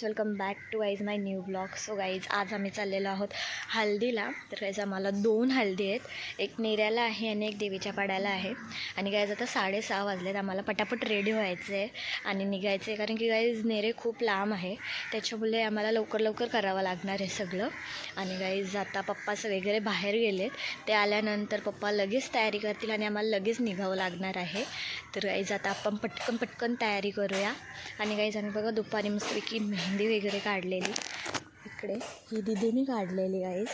Welcome back to guys my new blog. So guys आज आम्ही चाललेलो आहोत हल्दीला. तर गाईज आम्हाला 2 हल्दी आहेत, एक नेऱ्याला आहे आणि एक देवीच्या पाड्याला आहे. आणि गाईज आता 6:30 वाजलेत, आम्हाला पटापट रेडी व्हायचं आहे आणि निघायचं आहे, कारण की गाईज नेरे खूप लांब आहे, त्याच्यामुळे आम्हाला लवकर लवकर करावं लागणार आहे सगळं. आणि गाईज आता पप्पाचं वगैरे बाहेर गेलेत, ते आल्यानंतर पप्पा लगेच तयारी करतील आणि आम्हाला लगेच निघावं लागणार आहे. तर गाईज आता आपण पटकन तयारी करूया. आणि गाईज आम्ही बघा दुपारी मस्तपैकी मेहंदी वगैरे काढलेली, इकडे ही दीदीने काढलेली गाईज.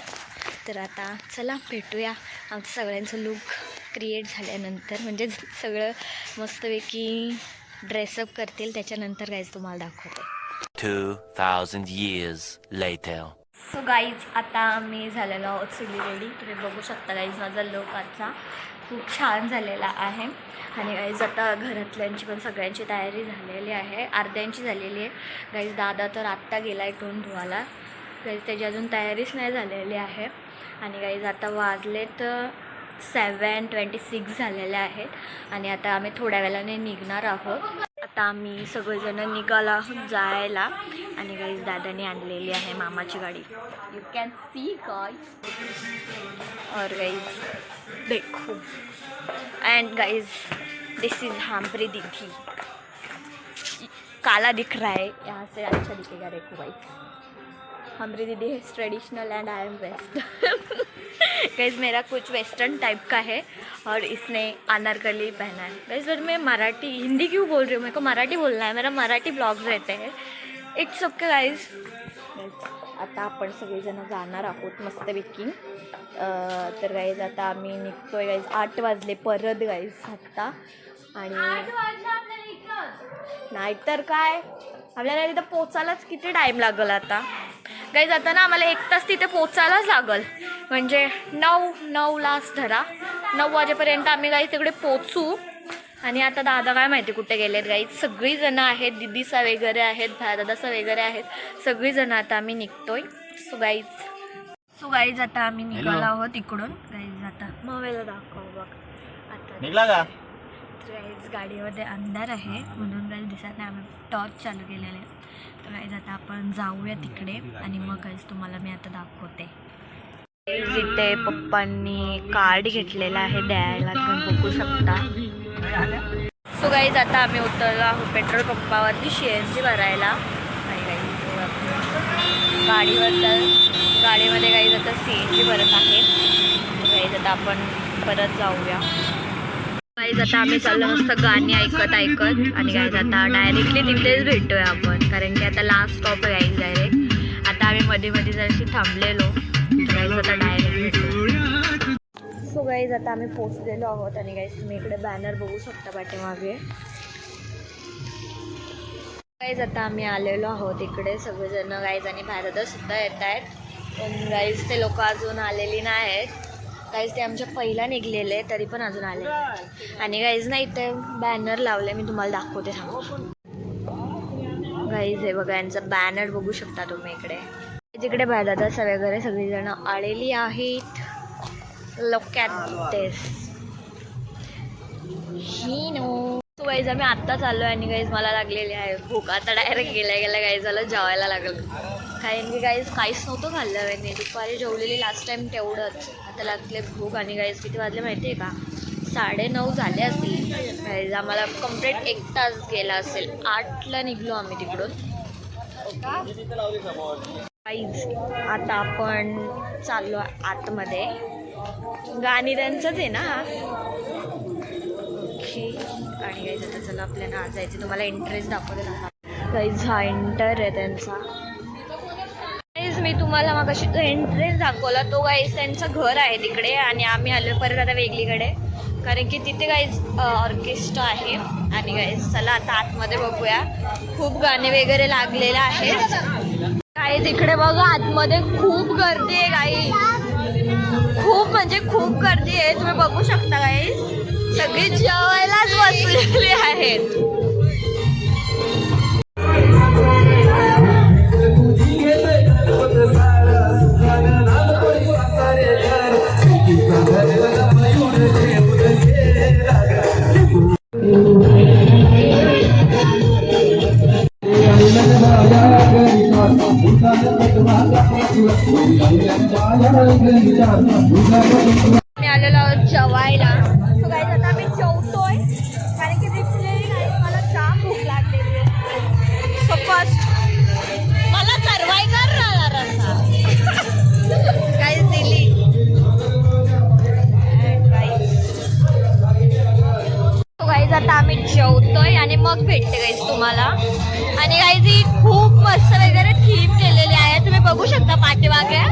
तर आता चला भेटूया आमचं सगळ्यांचं लुक क्रिएट झाल्यानंतर, म्हणजे सगळं मस्तपैकी ड्रेसअप करतील त्याच्यानंतर गाईज तुम्हाला दाखवते. 2000 years later. सो गाईज आता मी झालेलो आहोत सगळी रेडी. तुम्ही बघू शकता गाईज माझा लुक आजचा खूप छान झालेला आहे. आणि गाईज आता घरातल्यांची पण सगळ्यांची तयारी झालेली आहे, अर्ध्यांची झालेली आहे. गाईज दादा तर आत्ता गेला आहे तोंड धुवायला, गाईज त्याची अजून तयारीच नाही झालेली आहे. आणि गाईज आता वाजलेत 7:26 झालेले आहेत आणि आता आम्ही थोड्या वेळाने निघणार आहोत. आता आम्ही सगळेजणं निघालो आहोत जायला. आणि गाईज दादाने आणलेली आहे मामाची गाडी, यू कॅन सी गाईज. और गाईज देखो, एंड गाइज दिस इज हमारी दीदी, काला दिख रहा है यहाँ से अच्छा दिखेगा. देखो गाइज हमारी दीदी है traditional and I am west. Guys मेरा कुछ वेस्टर्न टाइप का है और इसने अनारकली पहना है. गाइज बट मैं मराठी हिंदी क्यों बोल रही हूँ, मेरे को मराठी बोलना है, मेरा मराठी ब्लॉग्स रहते हैं. It's okay guys. आता आपण सगळेजण जाणार आहोत मस्तपैकी. तर गाईज आता आम्ही निघतोय गाईज. 8 वाजले परत गाईज आत्ता. आणि नाहीतर काय आपल्याला तिथं पोचायलाच किती टाईम लागेल आता गाईज. आता ना आम्हाला 1 तास तिथे पोचायलाच लागेल, म्हणजे 9:09 धरा, 9 वाजेपर्यंत आम्ही गाईज तिकडे पोचू. आणि आता दादा काय माहिती कुठे गेलेत गाईज. सगळीजणं आहेत, दिदीसा वगैरे आहेत, दादासा वगैरे आहेत, सगळीजणं. आता आम्ही निघतोय. सो गाईज आता आम्ही निघालो आहोत इकडून. गाईज आता मोबाईल दाखव बघ आता निघला का. तर गाईज गाडीमध्ये अंधार आहे म्हणून गाईज दिसत नाही, आम्ही टॉर्च चालू केलेले आहे. तर गाईज आता आपण जाऊया तिकडे आणि मग गाईज तुम्हाला मी आता दाखवते. इथे पप्पांनी कार्ड घेतलेला आहे द्यायला, तुम्ही बघू शकता. सो गाईज आता आम्ही उतरलो आहोत पेट्रोल पंपावरती CNG भरायला. आणि गाडीमध्ये गाईज आता CNG भरत आहे. गाईज आता आपण परत जाऊया. गाईज आता आम्ही चाललो मस्त गाणी ऐकत. आणि गाईज आता डायरेक्टली तिथेच भेटूया आपण, कारण की आता लास्ट स्टॉप आहे गाईज डायरेक्ट. आता आम्ही मध्ये जराशी थांबलेलो, गाईज आता डायरेक्ट. सो गाईज आता आम्ही पोचलेलो आहोत. आणि गाईज तुम्ही इकडे बॅनर बघू शकता पाठीमागे. गाईज आता आम्ही आलेलो आहोत इकडे सगळेजण गाईज. आणि बाहेर सुद्धा येत आहेत, पण गाईज ते लोक अजून आलेली नाही आहेत. गाईज ते आमच्या पहिला निघलेले तरी पण अजून आले. आणि गाईज ना इथे बॅनर लावले, मी तुम्हाला दाखवते थांबा. गाईज हे बघा यांचा बॅनर बघू शकता तुम्ही इकडे. तिकडे बाहेर वगैरे सगळीजण आलेली आहेत. Look at this. So guys आम्ही आत्ता चाललो आहे. आणि गाईज मला लागलेली आहे भूक. आता डायरेक्ट गेल्या गाईज मला जेवायला लागलं, कारण की गाईज काहीच नव्हतं खाल्लं मी. दुपारी जेवलेली लास्ट टाईम तेवढंच. आता लागले भूक. आणि गाईज किती वाजले माहिती आहे का, 9:30 झाले असतील. गाईज आम्हाला कम्प्लीट 1 तास गेला असेल. 8ला निघलो आम्ही तिकडून. गाईज आता आपण चाललो आतमध्ये. गाणी त्यांचंच आहे ना. आणि गाईज आता चला आपल्याला आज जायचं, तुम्हाला इंटरेस्ट दाखवते ना. गाईज हा एंटर आहे त्यांचा. गाईज मी तुम्हाला मग अशी एंट्रेस दाखवला, तो गाईज त्यांचं घर आहे तिकडे. आणि आम्ही आलो परत आता वेगळीकडे, कारण की तिथे गाईज ऑर्केस्ट्रा आहे. आणि गाईज चला आता आतमध्ये बघूया. खूप गाणे वगैरे लागलेले आहेत. गाईज इकडे बघा आतमध्ये खूप गर्दी आहे गाईज, खूप म्हणजे खूप गर्दी आहे. तुम्ही बघू शकता गाईज, सगळे जेवायलाच बसलेले आहेत. मी आलेलो आहोत जेवायला. सो गाईज आता आम्ही जेवतोय कारण की लिटरली गाईज मला जाम भूक लागलेली आहे. सो फर्स्ट मला सर्वाय कर रसा गाईज दिली. सो गाईज आता आम्ही जेवतोय आणि मग भेटते गाईज तुम्हाला. आणि गाईज ही खूप मस्त वगैरे थीम केलेली आहे, तुम्ही बघू शकता पाठीमागे.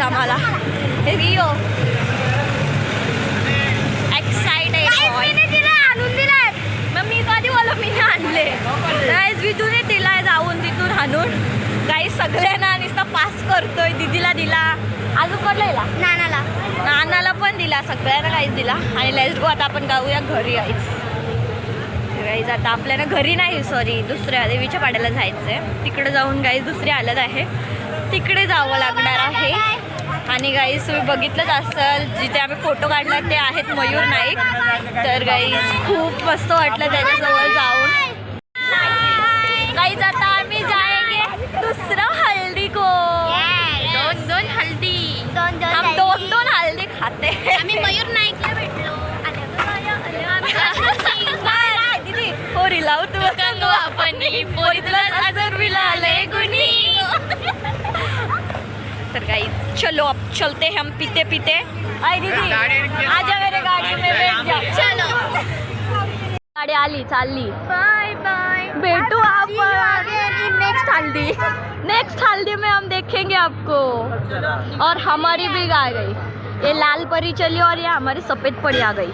आम्हाला रिओ एक्साइटेड आणून दिलाय. मग मी कधी बोला मी आणले गाईज, विधूने दिलाय जाऊन तिथून आणून. गाईज सगळ्यांना नुसता पास करतोय. दीदीला दिला, अजून कडला नानाला पण दिला, सगळ्यांना गाईज दिला. आणि लेट्स गो आता आपण जाऊया घरी. गाईज आता आपल्याला घरी नाही, सॉरी दुसऱ्या देवीच्या पाड्याला जायचं आहे. तिकडे जाऊन गाईज दुसरी आलत आहे, तिकडे जावं लागणार आहे. आणि गाईज तुम्ही बघितलंच असेल जिथे आम्ही फोटो काढला ते आहेत मयूर नाईक. तर गाईज खूप मस्त वाटलं त्याच्याजवळ जाऊन. गाईज आता आम्ही जाएंगे दुसरं हल्दी को. दोन हल्दी, हम दोन हल्दी खाते. आम्ही मयूर नाईकला भेटलो. दीदी पोरी लावू तू आपण पोरी तुला अजून विलाले गुनी. तर गाइस चलो अब चलते हम पीते पीते. आई दीदी आजा मेरे गाड़ी में बैठ जा. चलो गाड़ी आली चालली. बाय बाय, भेटू आपण नेक्स्ट हल्दी में हम देखेंगे आपको. और हमारी भी आ गई, ये लाल परी चली और ये हमारी सफेद परी आ गई.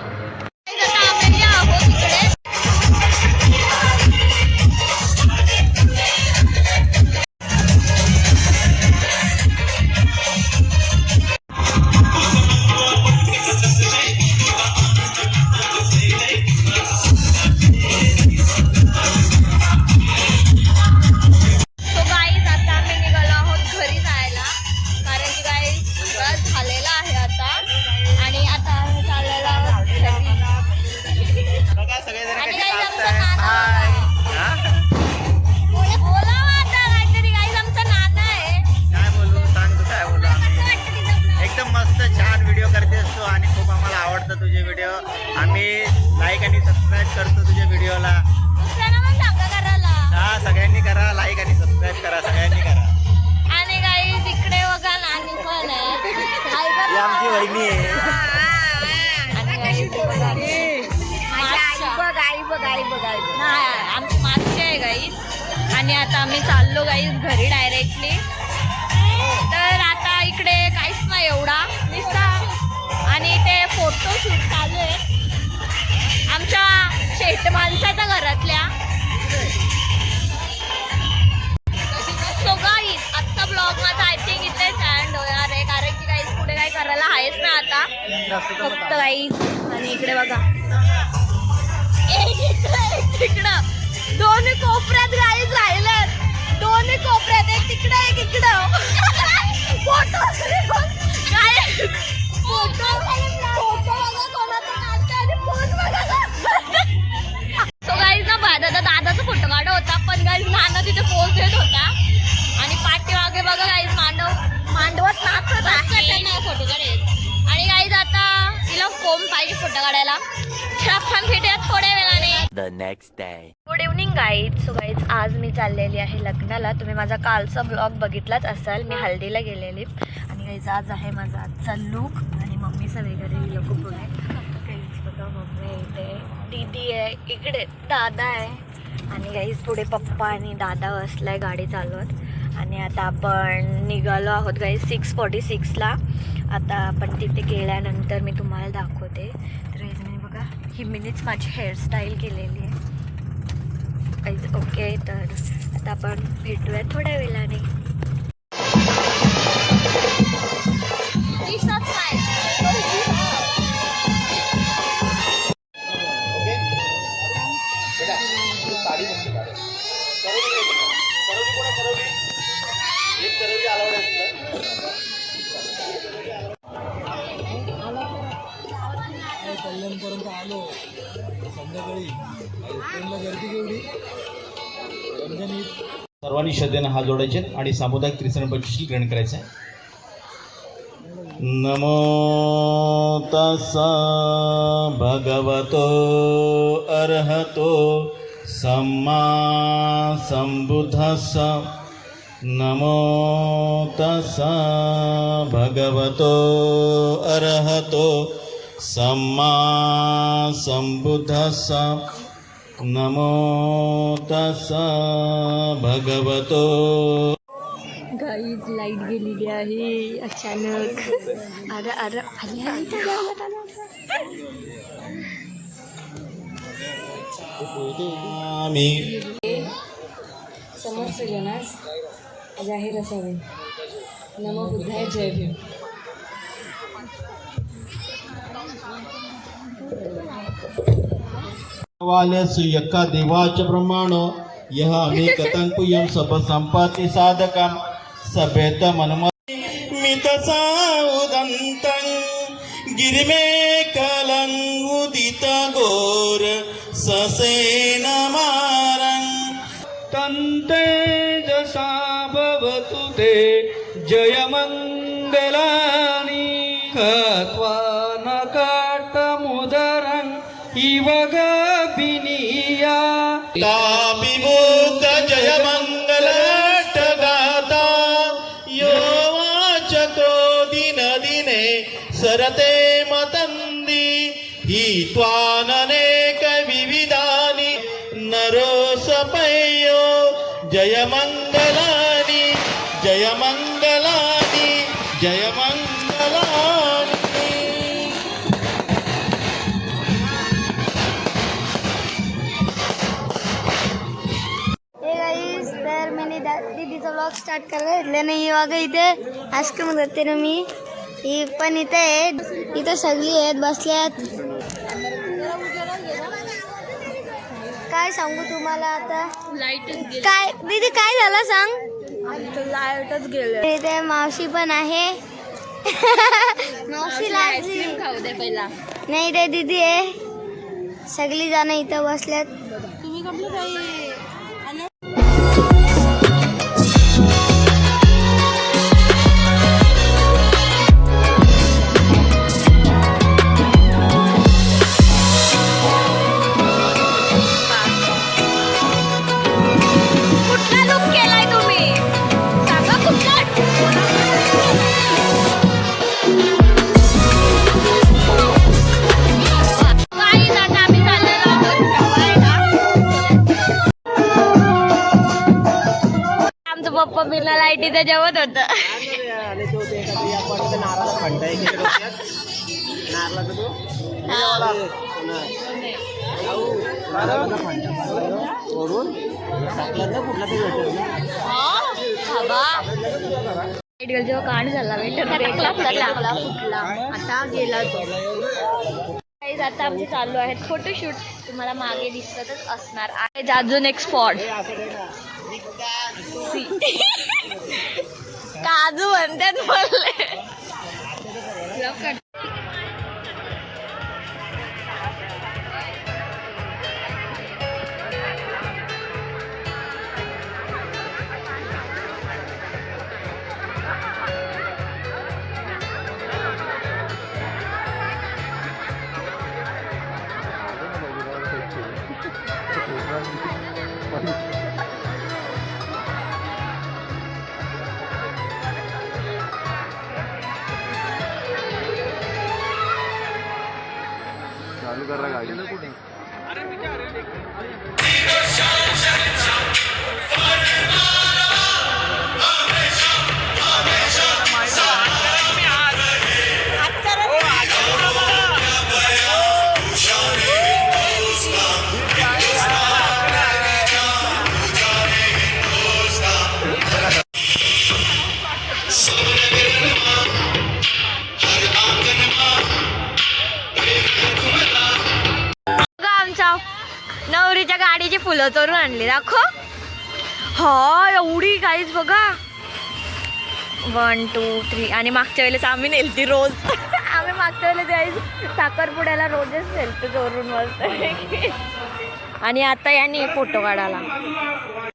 करतो तुझ्या व्हिडिओला. दुसऱ्यांना पण सांगा करायला. सगळ्यांनी करा, लाईक आणि सबस्क्राईब करा, सगळ्यांनी करा. आणि गाईज इकडे बघा ना आणि पण आहे हाय बघ. ही आमची वहिनी आहे. आणि guys, हे बघा नाही आमची मागची आहे गाईस. आणि आता आम्ही चाललो गाईस घरी डायरेक्टली. तर आता इकडे काहीच नाही एवढा नुसता. आणि ते फोटोशूट चालू आहे आमच्या शेट माणसाच्या घरातल्या. सो गाईस आजचा ब्लॉग माझा आय थिंक इथेच एंड होणार आहे, कारण की गाईस पुढे काही करायला आहेच ना आता फक्त गाईस. आणि इकडे बघा तिकडं दोन्ही कोपऱ्यात गाईस राहिलेत. दोन्ही कोपऱ्यात एक तिकडं एक इकडं. फोटो काय फोटो बघा कोणाचा काढता आणि पोज बघा. सो गाईस ना दादाचा फोटो काढ होता, पण गाईस नाना तिथे पोज देत होता. आणि पाठीमागे बघा गाईस मांडवत नाचत आहे फोटो काढायला. आणि गाईस आता तिला फोन पाहिजे फोटो काढायला. आपण भेटूया थोड्या वेळाने. The next day. Good evening guys. So guys आज मी चाललेली आहे लग्नाला. तुम्ही माझा कालचा ब्लॉग बघितलाच असाल, मी हल्दीला गेलेली. आणि गाईज आज आहे माझा आजचा लूक. आणि मम्मीचा वगैरे लोक पुढे गाईज बघा मम्मी इथे, दीदी आहे इकडे, दादा आहे. आणि गाईज पुढे पप्पा आणि दादा बसलाय गाडी चालवत. आणि आता आपण निघालो आहोत गाईज 6:46ला. आता आपण तिथे गेल्यानंतर मी तुम्हाला दाखवते. तर गाईज मी बघा ही मीच माझी हेअरस्टाईल केलेली आहे गाईज. ओके तर आता आपण भेटूया थोड्या वेळाने. कल्याणपर्यंत आलो संध्याकाळी ट्रेनला गर्दी केवढी. सर्वांनी श्रद्धेनं हात जोडायचे आणि सामुदायिक त्रिसरण बक्षीस ग्रहण करायचं आहे. नमो तस्सा भगवतो अर्हतो सम्मा संबुद्धस्सा. नमो तस्सा भगवतो अर्हतो सम्मा संबुद्धस्सा. नमो तस्सा भगवतो. गाईज लाईट गेलेली आहे अचानक. अरे अरे आम्ही समस्त जनास जाहीर असावे. नमो बुद्धाय जय भीम. वाल्यसु यक्का देवाच ब्रह्माणो यह आम्ही कथंकुयम सब संपत्ति साधकम सभेत मितसा उदंतं गिरिमे कलं उदित घोर ससेन मारं तन्ते जसा भवतु ते जय मंगलानि खत्वा नकाटमुदरं इवग बिनिया तापिमुक्त जय मंगलाष्ट गाता यो वाचको दिन दिने सरते मतंदी हित्वाननेक विविधानि नरोसपयो जय मंगलानि जय मंगलानि जय मंगलानि. तर मैंने दीदीचा व्लॉग स्टार्ट करायला घेतलं नाही. बघा इथे आईस्क्रीम करते ना मी. ही पण इथे आहेत, इथं सगळी आहेत बसल्यात. काय सांगू तुम्हाला आता. लाईटच काय दीदी काय झालं सांग. लाईटच गेले. इथे मावशी पण आहे. मावशी लागली खाऊ दे पहिला. नाही रे दीदी आहे. सगळी जण इथं बसल्यात. तुम्ही कपडे काही कुठला लुक केलाय तुम्ही सांगा. कुठला बिना लाईटीचं जेवत होतं. आणि तो ते एखादी या कोणाचा नारळाचा फंटा आहे की डोक्यात नारळाचा तो नारळाचा फंटा वरून टाकला तर कुठला तरी भेटेल ना. जेव्हा कांड झाला वेटर एक लागला फुटला आता गेला तो. Guys, आता आमचे चालू आहेत फोटोशूट. तुम्हाला मागे दिसतच असणार आहे अजून एक स्पॉट. काजू म्हणतात बोलले. नवरीच्या गाडीची फुलं चोरून आणली दाखव. हा एवढी गाईज बघा 1 2 3 आणि मागच्या वेळेस आम्ही नेलती रोज. आम्ही मागच्या वेळेस गाईज साखरपुड्याला रोजच नेलतो चोरून मस्त. आणि आता याने फोटो काढायला